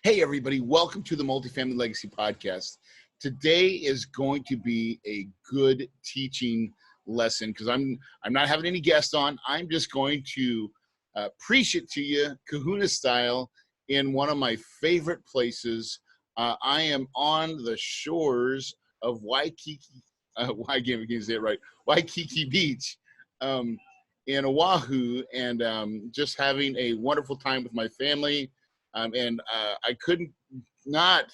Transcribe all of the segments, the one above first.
Hey everybody, welcome to the Multifamily Legacy Podcast. Today is going to be a good teaching lesson because I'm not having any guests on. I'm just going to preach it to you, Kahuna style, in one of my favorite places. I am on the shores of Waikiki. I can't say it right. Waikiki Beach in Oahu, and just having a wonderful time with my family. I could not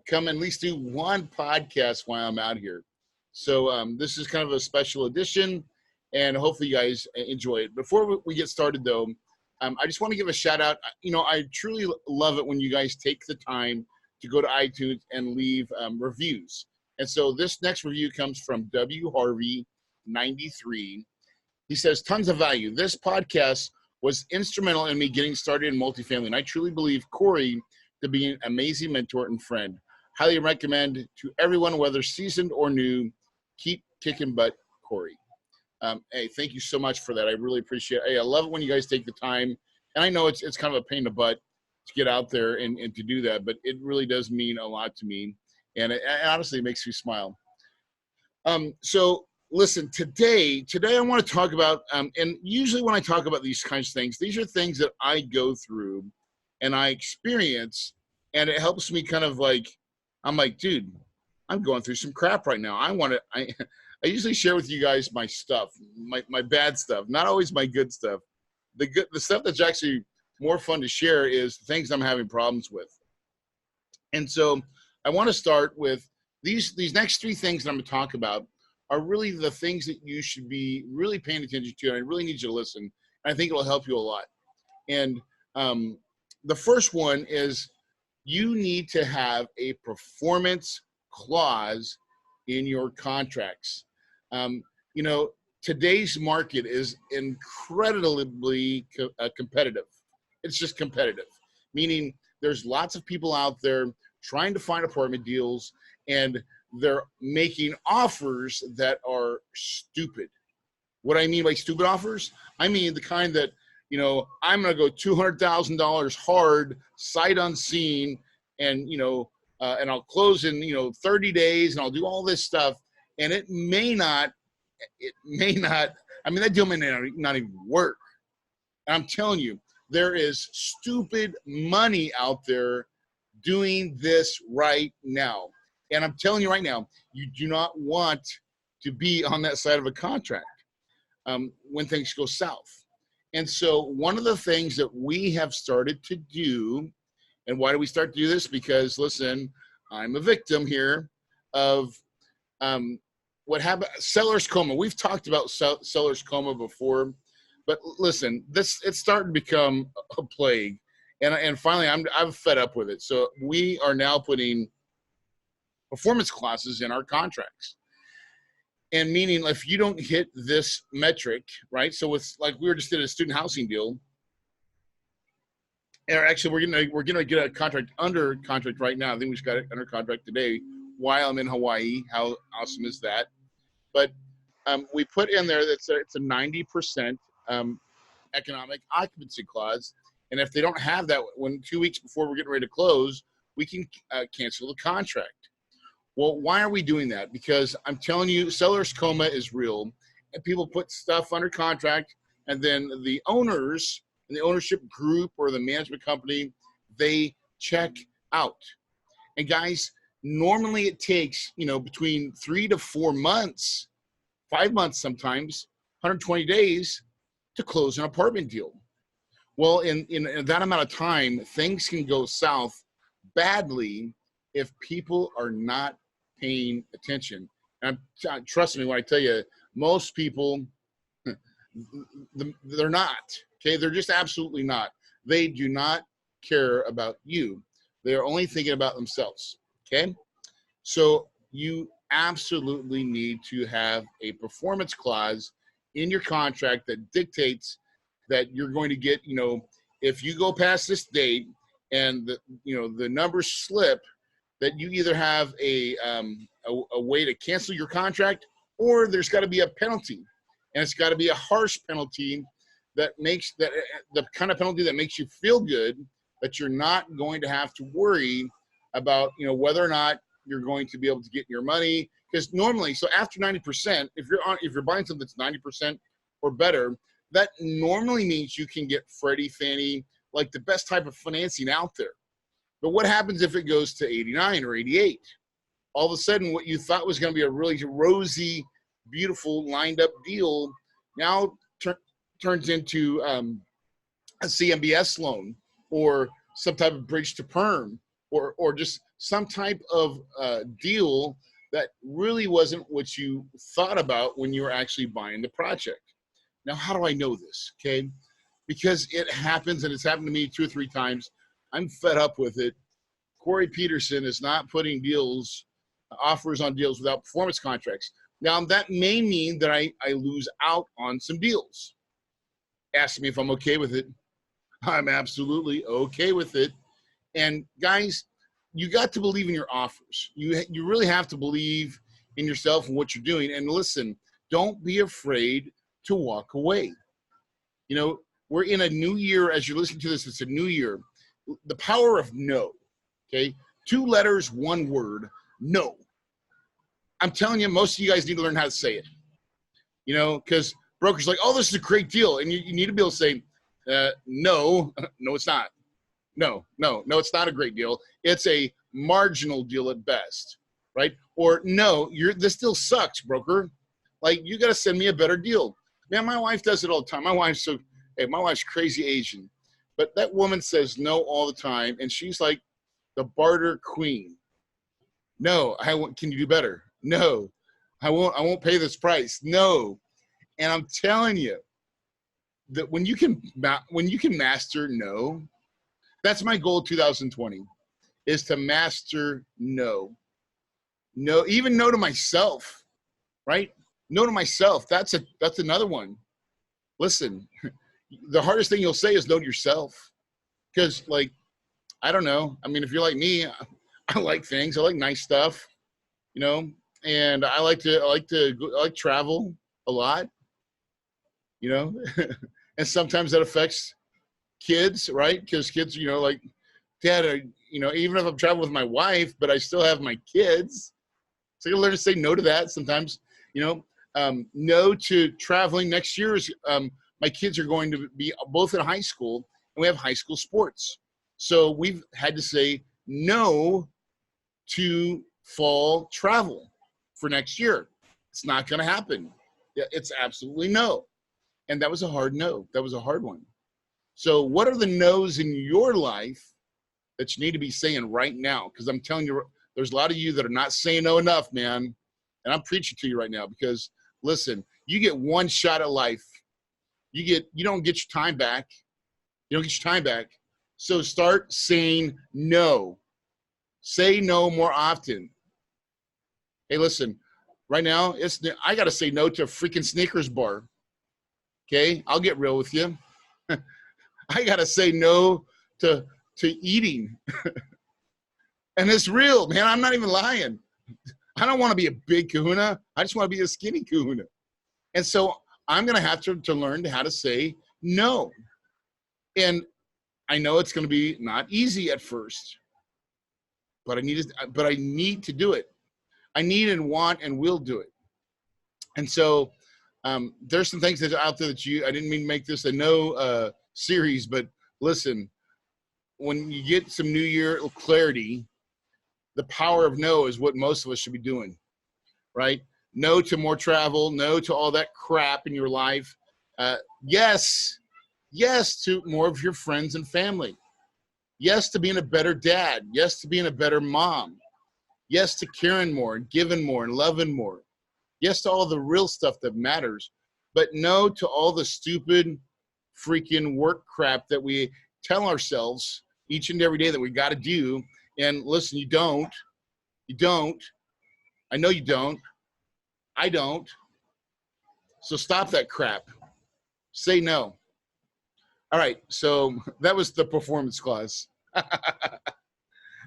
come and at least do one podcast while I'm out here. So this is kind of a special edition, and hopefully you guys enjoy it. Before we get started, though, I just want to give a shout out. You know, I truly love it when you guys take the time to go to iTunes and leave reviews. And so this next review comes from W. Harvey 93. He says, tons of value. This podcast was instrumental in me getting started in multifamily. And I truly believe Corey to be an amazing mentor and friend. Highly recommend to everyone, whether seasoned or new. Keep kicking butt, Corey. Hey, thank you so much for that. I really appreciate it. Hey, I love it when you guys take the time. And I know it's kind of a pain in the butt to get out there and to do that, but it really does mean a lot to me. And it honestly makes me smile. So listen, today I want to talk about, and usually when I talk about these kinds of things, these are things that I go through and I experience, and it helps me kind of like, I'm like, dude, I'm going through some crap right now. I usually share with you guys my stuff, my bad stuff, not always my good stuff. The stuff that's actually more fun to share is things I'm having problems with. And so I want to start with these next three things that I'm going to talk about are really the things that you should be really paying attention to. And I really need you to listen. I think it'll help you a lot. And the first one is you need to have a performance clause in your contracts. You know, today's market is incredibly competitive. It's just competitive, meaning there's lots of people out there trying to find apartment deals, and they're making offers that are stupid. What I mean by stupid offers, I mean the kind that, you know, I'm going to go $200,000 hard, sight unseen, and, you know, and I'll close in, 30 days, and I'll do all this stuff. And it may not, I mean, that deal may not even work. And I'm telling you, there is stupid money out there doing this right now. And I'm telling you right now, you do not want to be on that side of a contract when things go south. And so one of the things that we have started to do, and why do we start to do this? Because, listen, I'm a victim here of what happened, seller's coma. We've talked about seller's coma before, but listen, it's starting to become a plague. And finally, I'm fed up with it. So we are now putting performance clauses in our contracts. And meaning if you don't hit this metric, right? So with, like, we were just did a student housing deal. And actually we're gonna get a contract under contract right now. I think we just got it under contract today while I'm in Hawaii. How awesome is that? But we put in there that it's a 90% economic occupancy clause. And if they don't have that, when 2 weeks before we're getting ready to close, we can cancel the contract. Well, why are we doing that? Because I'm telling you, seller's coma is real. And people put stuff under contract, and then the owners and the ownership group or the management company, they check out. And guys, normally it takes, between 3 to 4 months, 5 months sometimes, 120 days to close an apartment deal. Well, in that amount of time, things can go south badly if people are not paying attention. And trust me when I tell you, most people, they're not. Okay, they're just absolutely not. They do not care about you. They are only thinking about themselves. Okay, so you absolutely need to have a performance clause in your contract that dictates that you're going to get, if you go past this date and the numbers slip, that you either have a way to cancel your contract, or there's got to be a penalty, and it's got to be a harsh penalty that makes that the kind of penalty that makes you feel good that you're not going to have to worry about, whether or not you're going to be able to get your money. Because normally, so after 90%, if you're buying something that's 90% or better, that normally means you can get Freddie, Fannie, like the best type of financing out there. But what happens if it goes to 89 or 88? All of a sudden, what you thought was going to be a really rosy, beautiful, lined up deal now turns into a CMBS loan or some type of bridge to perm or just some type of deal that really wasn't what you thought about when you were actually buying the project. Now, how do I know this? Okay, because it happens, and it's happened to me 2 or 3 times. I'm fed up with it. Corey Peterson is not putting offers on deals without performance contracts. Now, that may mean that I lose out on some deals. Ask me if I'm okay with it. I'm absolutely okay with it. And guys, you got to believe in your offers. You really have to believe in yourself and what you're doing. And listen, don't be afraid to walk away. We're in a new year. As you're listening to this, it's a new year. The power of no, okay? 2 letters, 1 word, no. I'm telling you, most of you guys need to learn how to say it, because brokers are like, oh, this is a great deal. And you need to be able to say, no, it's not. No, it's not a great deal. It's a marginal deal at best, right? Or no, this deal sucks, broker. Like, you got to send me a better deal. Man, my wife does it all the time. My wife's crazy Asian, but that woman says no all the time, and she's like the barter queen. No, can you do better? No, I won't pay this price. No. And I'm telling you that when you can master no, that's my goal 2020, is to master no. No, even no to myself, right? No to myself. That's another one. Listen, the hardest thing you'll say is no to yourself. Because, like, I don't know. I mean, if you're like me, I like things. I like nice stuff, and I like travel a lot, and sometimes that affects kids, right? Because kids, like, Dad, even if I'm traveling with my wife, but I still have my kids. So you learn to say no to that sometimes, no to traveling. Next year is, my kids are going to be both in high school, and we have high school sports. So we've had to say no to fall travel for next year. It's not going to happen. It's absolutely no. And that was a hard no. That was a hard one. So what are the no's in your life that you need to be saying right now? Because I'm telling you, there's a lot of you that are not saying no enough, man. And I'm preaching to you right now because, listen, you get one shot at life. You don't get your time back. You don't get your time back. So start saying no. Say no more often. Hey, listen, right now, I got to say no to a freaking Snickers bar. Okay? I'll get real with you. I got to say no to eating. And it's real, man. I'm not even lying. I don't want to be a big kahuna. I just want to be a skinny kahuna. And so I'm going to have to learn how to say no. And I know it's going to be not easy at first, but I need to do it. I need and want and will do it. And so there's some things that are out there that I didn't mean to make this a no series, but listen, when you get some new year clarity, the power of no is what most of us should be doing, right? No to more travel, no to all that crap in your life. Yes to more of your friends and family. Yes to being a better dad. Yes to being a better mom. Yes to caring more and giving more and loving more. Yes to all the real stuff that matters. But no to all the stupid freaking work crap that we tell ourselves each and every day that we got to do. And listen, you don't. I know you don't. I don't. So stop that crap. Say no. All right, so that was the performance clause.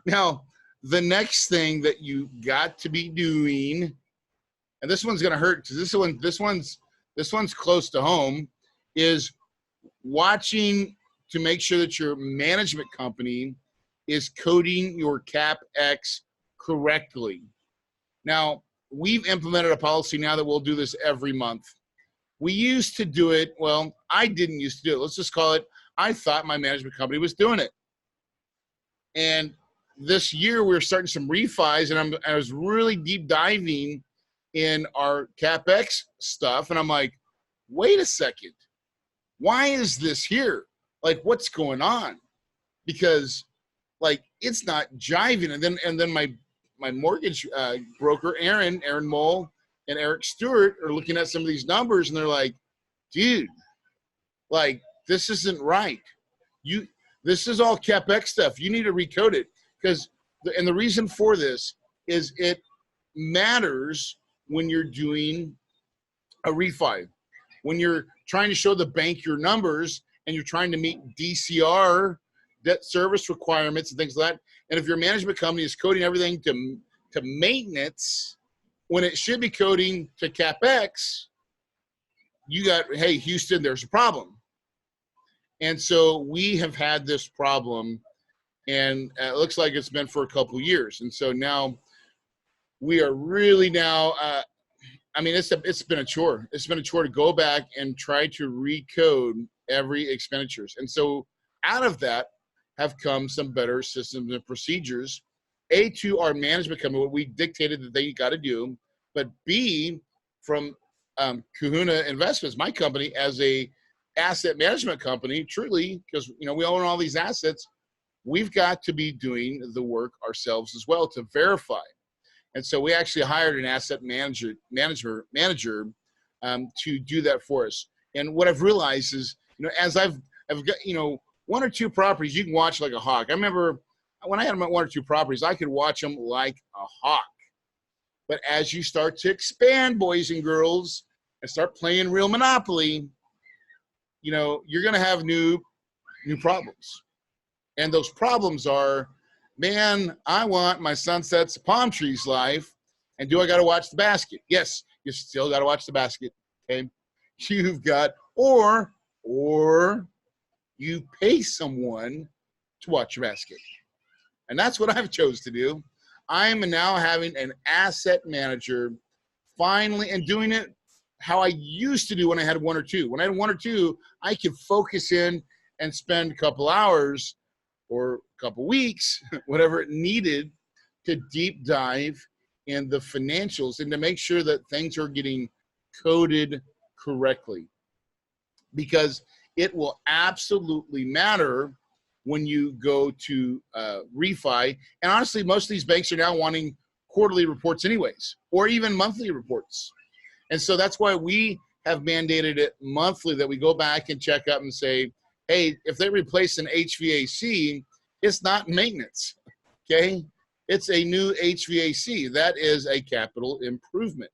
Now, the next thing that you got to be doing, and this one's going to hurt because this one's close to home, is watching to make sure that your management company is coding your CapEx correctly. Now, we've implemented a policy now that we'll do this every month. We used to do it, well, I didn't used to do it. Let's just call it, I thought my management company was doing it. And this year we were starting some refis, and I was really deep diving in our CapEx stuff. And I'm like, wait a second, why is this here? Like, what's going on? Because like, it's not jiving. And then my mortgage broker, Aaron Mole and Eric Stewart are looking at some of these numbers, and they're like, dude, like, this isn't right. This is all CapEx stuff. You need to recode it. And the reason for this is it matters when you're doing a refi. When you're trying to show the bank your numbers and you're trying to meet DCR, debt service requirements and things like that. And if your management company is coding everything to maintenance when it should be coding to CapEx, you got, hey, Houston, there's a problem. And so we have had this problem, and it looks like it's been for a couple of years. And so now we are really now, I mean, it's been a chore. It's been a chore to go back and try to recode every expenditures. And so out of that have come some better systems and procedures. A, to our management company, what we dictated that they got to do, but B, from Kahuna Investments, my company, as a asset management company, truly, because we own all these assets, we've got to be doing the work ourselves as well to verify. And so we actually hired an asset manager to do that for us. And what I've realized is, as I've got, one or two properties you can watch like a hawk. I remember when I had one or two properties, I could watch them like a hawk. But as you start to expand, boys and girls, and start playing real Monopoly, you're going to have new problems. And those problems are, man, I want my sunsets, palm trees life. And do I got to watch the basket? Yes, you still got to watch the basket. Okay. You've got, or you pay someone to watch your basket. And that's what I've chose to do. I'm now having an asset manager finally, and doing it how I used to do when I had one or two. When I had one or two, I could focus in and spend a couple hours or a couple weeks, whatever it needed, to deep dive in the financials and to make sure that things are getting coded correctly. Because it will absolutely matter when you go to refi. And honestly, most of these banks are now wanting quarterly reports anyways, or even monthly reports. And so that's why we have mandated it monthly, that we go back and check up and say, hey, if they replace an HVAC, it's not maintenance, okay? It's a new HVAC. That is a capital improvement.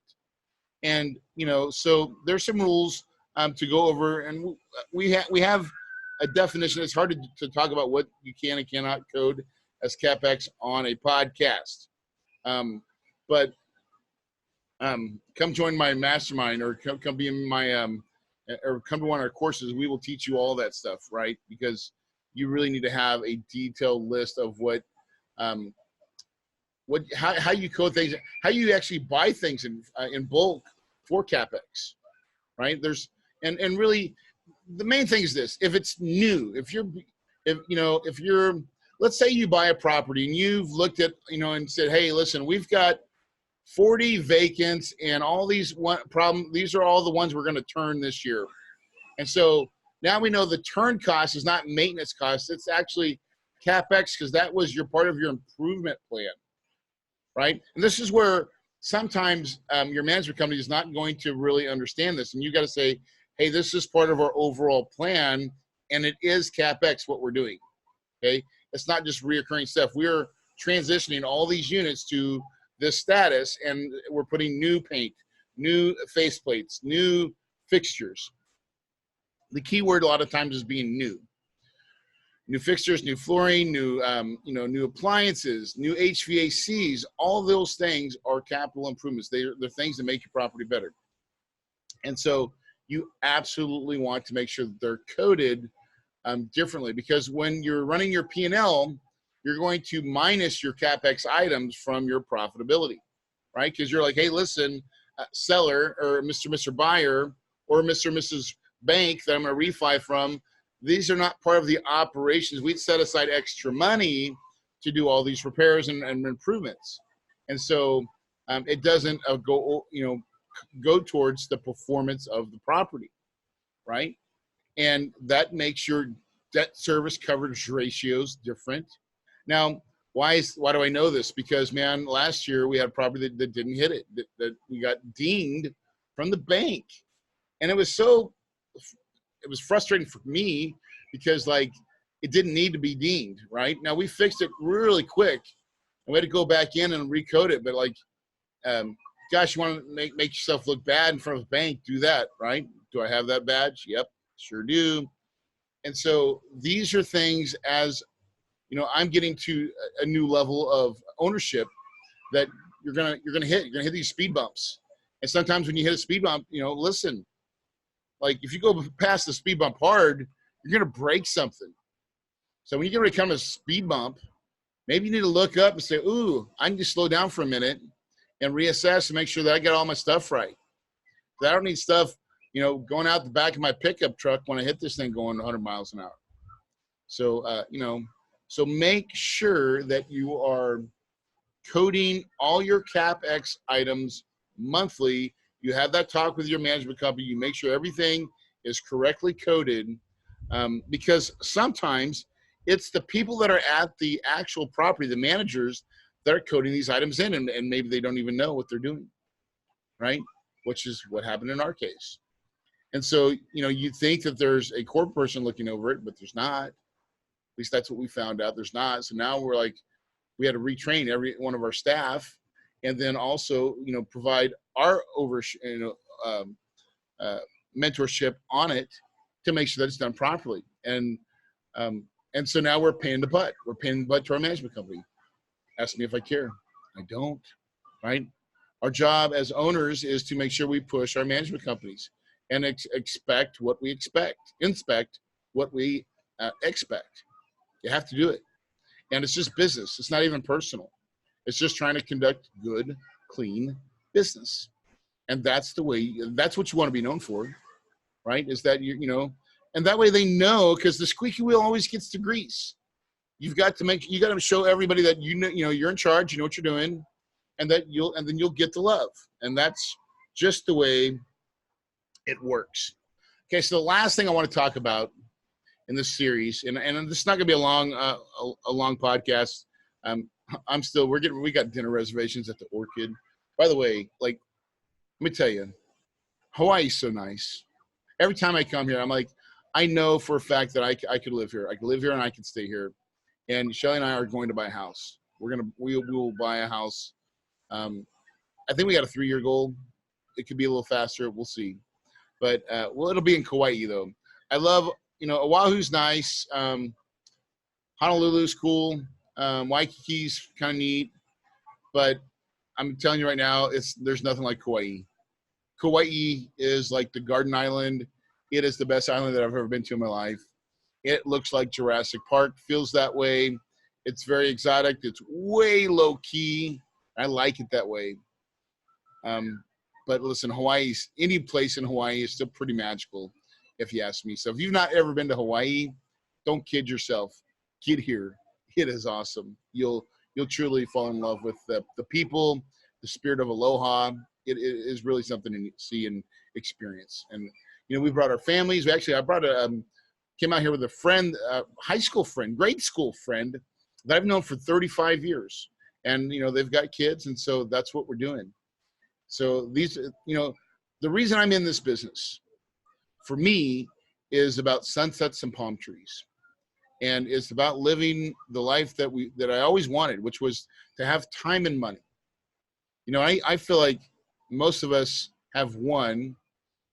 And, so there's some rules to go over, and we have a definition. It's hard to talk about what you can and cannot code as CapEx on a podcast. But come join my mastermind, or come be in my or come to one of our courses. We will teach you all that stuff, right? Because you really need to have a detailed list of how you code things, how you actually buy things in bulk for CapEx, right? And really the main thing is this: if it's new, if you're, let's say you buy a property and you've looked at, and said, hey, listen, we've got 40 vacants and all these these are all the ones we're going to turn this year. And so now we know the turn cost is not maintenance cost. It's actually CapEx, because that was part of your improvement plan, right? And this is where sometimes your management company is not going to really understand this. And you got to say, hey, this is part of our overall plan, and it is CapEx what we're doing, okay? It's not just reoccurring stuff. We're transitioning all these units to this status, and we're putting new paint, new faceplates, new fixtures. The key word a lot of times is being new. New fixtures, new flooring, new appliances, new HVACs. All those things are capital improvements. They're things that make your property better. And so you absolutely want to make sure that they're coded differently, because when you're running your P&L, you're going to minus your Capex items from your profitability, right? Because you're like, hey, listen, seller or Mr. Buyer or Mrs. Bank that I'm going to refi from, these are not part of the operations. We'd set aside extra money to do all these repairs and improvements. And so it doesn't go towards the performance of the property, right? And that makes your debt service coverage ratios different. Now, why do I know this? Because, man, last year we had a property that didn't hit it, that we got dinged from the bank. And it was frustrating for me because, like, it didn't need to be dinged, right? Now, we fixed it really quick, and we had to go back in and recode it. But, like, gosh, you want to make yourself look bad in front of a bank, do that, right? Do I have that badge? Yep, sure do. And so these are things, as you know, I'm getting to a new level of ownership that you're gonna hit these speed bumps. And sometimes when you hit a speed bump, listen, like if you go past the speed bump hard, you're gonna break something. So when you get ready to come to a speed bump, maybe you need to look up and say, ooh, I need to slow down for a minute and reassess and make sure that I got all my stuff right. I don't need stuff, going out the back of my pickup truck when I hit this thing going 100 miles an hour. So, so make sure that you are coding all your CapEx items monthly. You have that talk with your management company. You make sure everything is correctly coded, because sometimes it's the people that are at the actual property, the managers, that are coding these items in, and maybe they don't even know what they're doing, right? Which is what happened in our case. And so, you'd think that there's a core person looking over it, but there's not. At least that's what we found out. There's not. So now we're like, we had to retrain every one of our staff, and then also, provide our mentorship on it to make sure that it's done properly. And so now we're paying the butt. We're paying the butt to our management company. Ask me if I care. I don't, right? Our job as owners is to make sure we push our management companies and expect what we expect, inspect what we expect. You have to do it. And it's just business. It's not even personal. It's just trying to conduct good, clean business. And that's the way, that's what you want to be known for, right? Is that, and that way they know, because the squeaky wheel always gets the grease. You got to show everybody that, you're in charge, you know what you're doing, and then you'll get the love. And that's just the way it works. Okay, so the last thing I want to talk about in this series, and this is not going to be a long podcast. We got dinner reservations at the Orchid. By the way, like, let me tell you, Hawaii's so nice. Every time I come here, I'm like, I know for a fact that I could live here. I could live here and I could stay here. And Shelly and I are going to buy a house. We will buy a house. I think we got a 3-year goal. It could be a little faster. We'll see. But it'll be in Kauai though. I love, Oahu's nice. Honolulu's cool. Waikiki's kind of neat. But I'm telling you right now, there's nothing like Kauai. Kauai is like the Garden Island. It is the best island that I've ever been to in my life. It looks like Jurassic Park, feels that way. It's very exotic. It's way low key. I like it that way. But listen, any place in Hawaii is still pretty magical, if you ask me. So if you've not ever been to Hawaii, don't kid yourself. Get here. It is awesome. You'll truly fall in love with the people, the spirit of aloha. It is really something to see and experience. And, we brought our families. I came out here with a friend, high school friend, grade school friend that I've known for 35 years. And, they've got kids. And so that's what we're doing. So these, the reason I'm in this business for me is about sunsets and palm trees. And it's about living the life that I always wanted, which was to have time and money. I feel like most of us have one,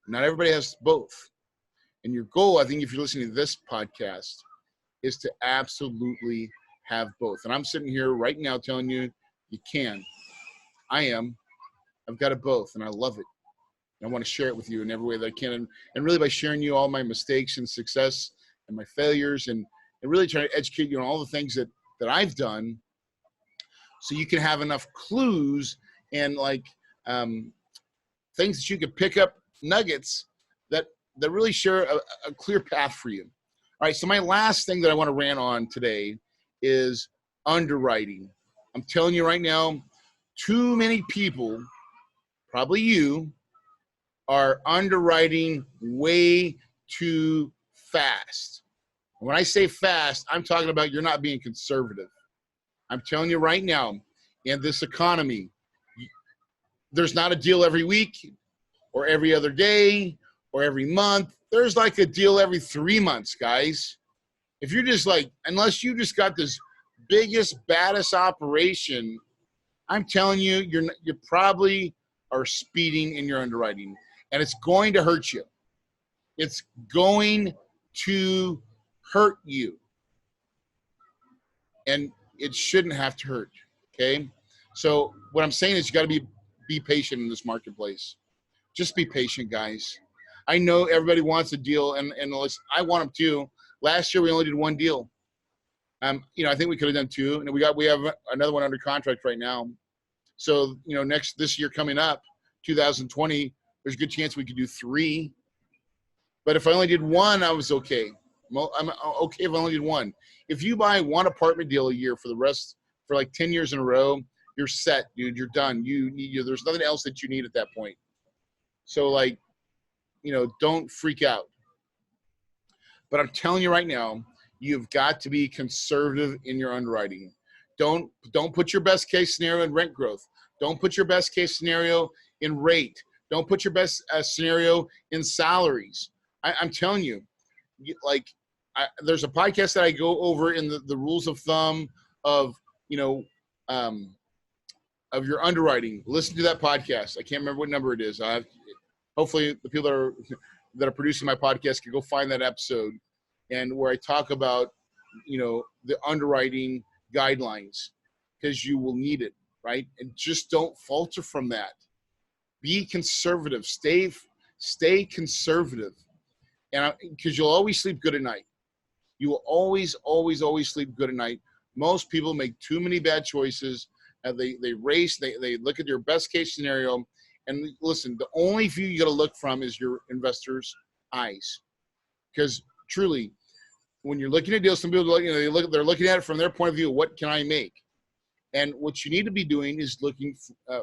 not everybody has both. And your goal, I think, if you're listening to this podcast, is to absolutely have both. And I'm sitting here right now telling you, you can. I am. I've got it both, and I love it. And I want to share it with you in every way that I can. And really by sharing you all my mistakes and success and my failures, and really trying to educate you on all the things that I've done, so you can have enough clues and like things that you can pick up, nuggets that really share a clear path for you. All right, so my last thing that I want to rant on today is underwriting. I'm telling you right now, too many people, probably you, are underwriting way too fast. When I say fast, I'm talking about you're not being conservative. I'm telling you right now, in this economy, there's not a deal every week or every other day or every month. There's like a deal every 3 months, guys. If you're just like, unless you just got this biggest, baddest operation, I'm telling you, you probably are speeding in your underwriting, and it's going to hurt you. It's going to hurt you, and it shouldn't have to hurt. Okay, so what I'm saying is you got to be patient in this marketplace. Just be patient, guys. I know everybody wants a deal, and I want them too. Last year we only did one deal. I think we could have done two, and we have another one under contract right now. So this year coming up, 2020, there's a good chance we could do three. But if I only did one, I was okay. I'm okay if I only did one. If you buy one apartment deal a year for like 10 years in a row, you're set, dude. You're done. There's nothing else that you need at that point. So don't freak out. But I'm telling you right now, you've got to be conservative in your underwriting. Don't put your best case scenario in rent growth. Don't put your best case scenario in rate. Don't put your best scenario in salaries. I'm telling you, there's a podcast that I go over in the rules of thumb of your underwriting. Listen to that podcast. I can't remember what number it is. Hopefully the people that are producing my podcast can go find that episode, and where I talk about the underwriting guidelines, because you will need it, right? And just don't falter from that. Be conservative. Stay conservative, and because you'll always sleep good at night. You will always sleep good at night. Most people make too many bad choices. They race. They look at your best case scenario. And listen, the only view you got to look from is your investor's eyes, because truly, when you're looking at deals, some people they're looking at it from their point of view. What can I make? And what you need to be doing is looking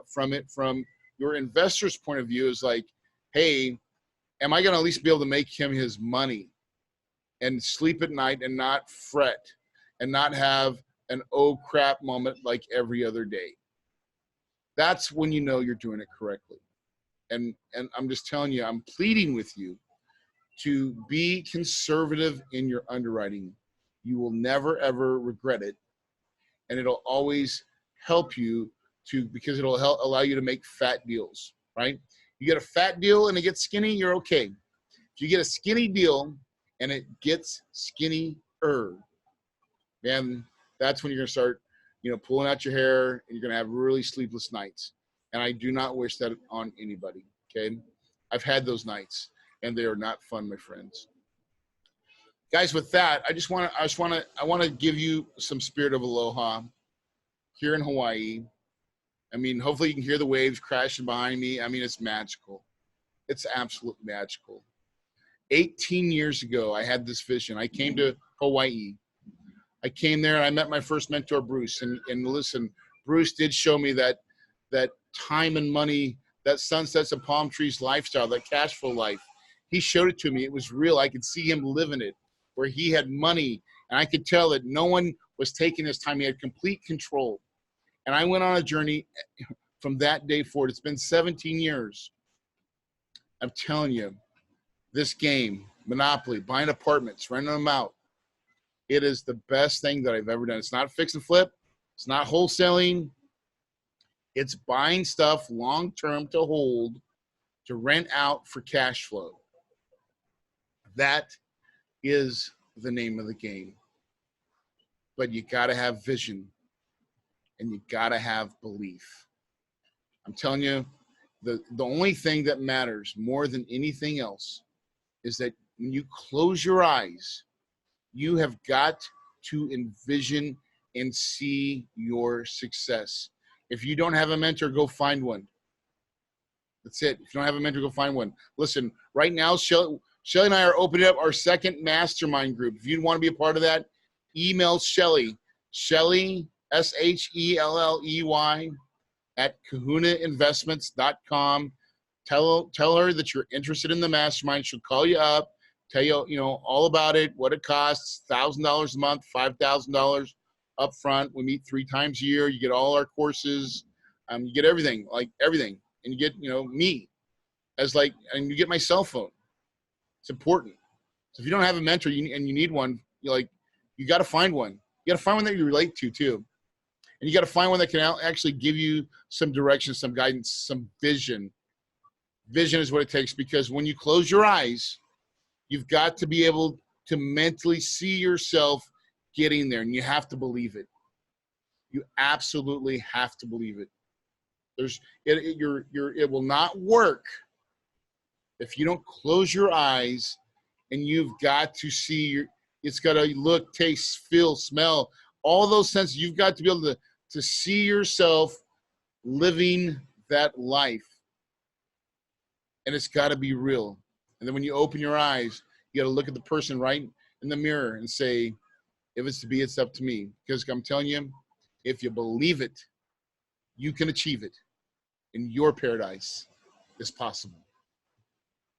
from your investor's point of view. Is like, hey, am I going to at least be able to make him his money and sleep at night and not fret and not have an oh crap moment like every other day? That's when you know you're doing it correctly. And I'm just telling you, I'm pleading with you to be conservative in your underwriting. You will never, ever regret it. And it'll always help you because it'll allow you to make fat deals, right? You get a fat deal and it gets skinny, you're okay. If you get a skinny deal and it gets skinnier, then that's when you're going to start pulling out your hair, and you're going to have really sleepless nights. And I do not wish that on anybody, okay? I've had those nights, and they are not fun, my friends. Guys, with that, I want to give you some Spirit of Aloha here in Hawaii. I mean, hopefully you can hear the waves crashing behind me. I mean, it's magical. It's absolutely magical. 18 years ago, I had this vision. I came to Hawaii. I came there and I met my first mentor, Bruce. And listen, Bruce did show me that time and money, that sunsets and palm trees lifestyle, that cash flow life. He showed it to me. It was real. I could see him living it, where he had money. And I could tell that no one was taking his time. He had complete control. And I went on a journey from that day forward. It's been 17 years. I'm telling you, this game, Monopoly, buying apartments, renting them out, it is the best thing that I've ever done. It's not fix and flip. It's not wholesaling. It's buying stuff long-term to hold, to rent out for cash flow. That is the name of the game. But you got to have vision, and you got to have belief. I'm telling you, the only thing that matters more than anything else is that when you close your eyes You have got to envision and see your success. If you don't have a mentor, go find one. That's it. If you don't have a mentor, go find one. Listen, right now, Shelly and I are opening up our second mastermind group. If you want to be a part of that, email Shelly, Shelley, SHELLEY, at kahunainvestments.com. Tell her that you're interested in the mastermind. She'll call you up, tell you, all about it, what it costs, $1,000 a month, $5,000 up front. We meet 3 times a year. You get all our courses. You get everything, everything. And you get, me and you get my cell phone. It's important. So if you don't have a mentor and you need one, you got to find one. You got to find one that you relate to too. And you got to find one that can actually give you some direction, some guidance, some vision. Vision is what it takes, because when you close your eyes, you've got to be able to mentally see yourself getting there, and you have to believe it. You absolutely have to believe it. It will not work if you don't close your eyes, and you've got to see it's got to look, taste, feel, smell, all those senses. You've got to be able to see yourself living that life. And it's got to be real. And then when you open your eyes, you got to look at the person right in the mirror and say, if it's to be, it's up to me. Because I'm telling you, if you believe it, you can achieve it. And your paradise is possible.